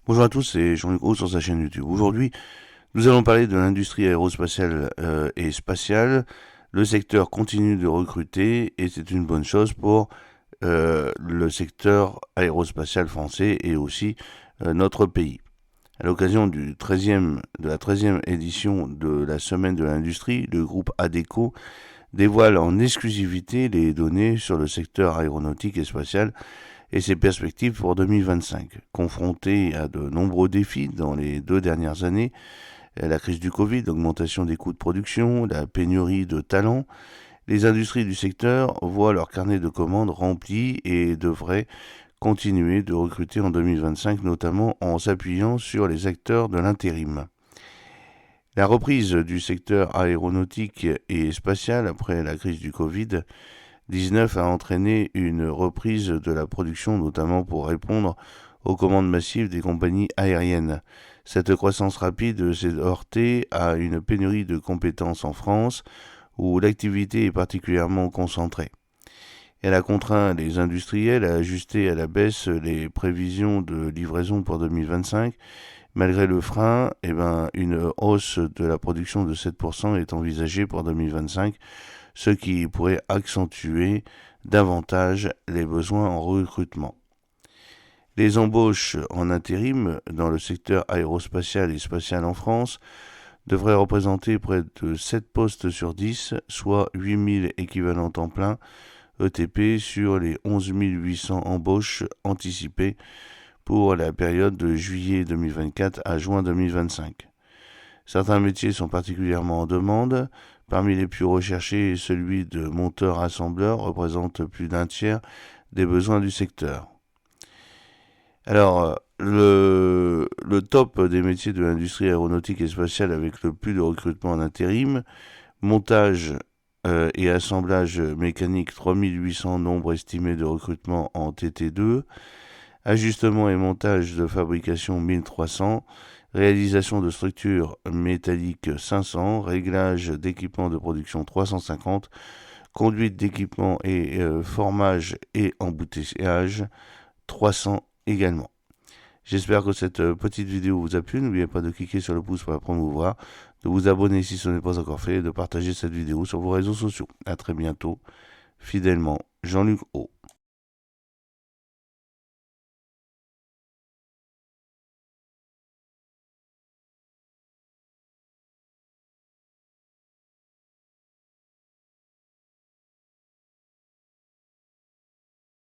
Bonjour à tous, c'est Jean-Luc Roux sur sa chaîne YouTube. Aujourd'hui, nous allons parler de l'industrie aérospatiale et spatiale. Le secteur continue de recruter et c'est une bonne chose pour le secteur aérospatial français et aussi notre pays. À l'occasion de la 13e édition de la Semaine de l'Industrie, le groupe ADECO dévoile en exclusivité les données sur le secteur aéronautique et spatial et ses perspectives pour 2025. Confronté à de nombreux défis dans les 2 dernières années, la crise du Covid, l'augmentation des coûts de production, la pénurie de talents, les industries du secteur voient leur carnet de commandes rempli et devraient continuer de recruter en 2025, notamment en s'appuyant sur les acteurs de l'intérim. La reprise du secteur aéronautique et spatial après la crise du Covid-19 a entraîné une reprise de la production, notamment pour répondre aux commandes massives des compagnies aériennes. Cette croissance rapide s'est heurtée à une pénurie de compétences en France, où l'activité est particulièrement concentrée. Elle a contraint les industriels à ajuster à la baisse les prévisions de livraison pour 2025. Malgré le frein, une hausse de la production de 7% est envisagée pour 2025, ce qui pourrait accentuer davantage les besoins en recrutement. Les embauches en intérim dans le secteur aérospatial et spatial en France devraient représenter près de 7 postes sur 10, soit 8000 équivalents temps plein ETP sur les 11 800 embauches anticipées pour la période de juillet 2024 à juin 2025. Certains métiers sont particulièrement en demande. Parmi les plus recherchés, celui de monteur-assembleur représente plus d'un tiers des besoins du secteur. Alors, le top des métiers de l'industrie aéronautique et spatiale avec le plus de recrutement en intérim, montage et assemblage mécanique 3800, nombre estimé de recrutement en TT2, ajustement et montage de fabrication 1300, réalisation de structures métalliques 500, réglage d'équipements de production 350, conduite d'équipements et formage et embouteillage 300 également. J'espère que cette petite vidéo vous a plu. N'oubliez pas de cliquer sur le pouce pour la promouvoir, de vous abonner si ce n'est pas encore fait et de partager cette vidéo sur vos réseaux sociaux. A très bientôt. Fidèlement, Jean-Luc O.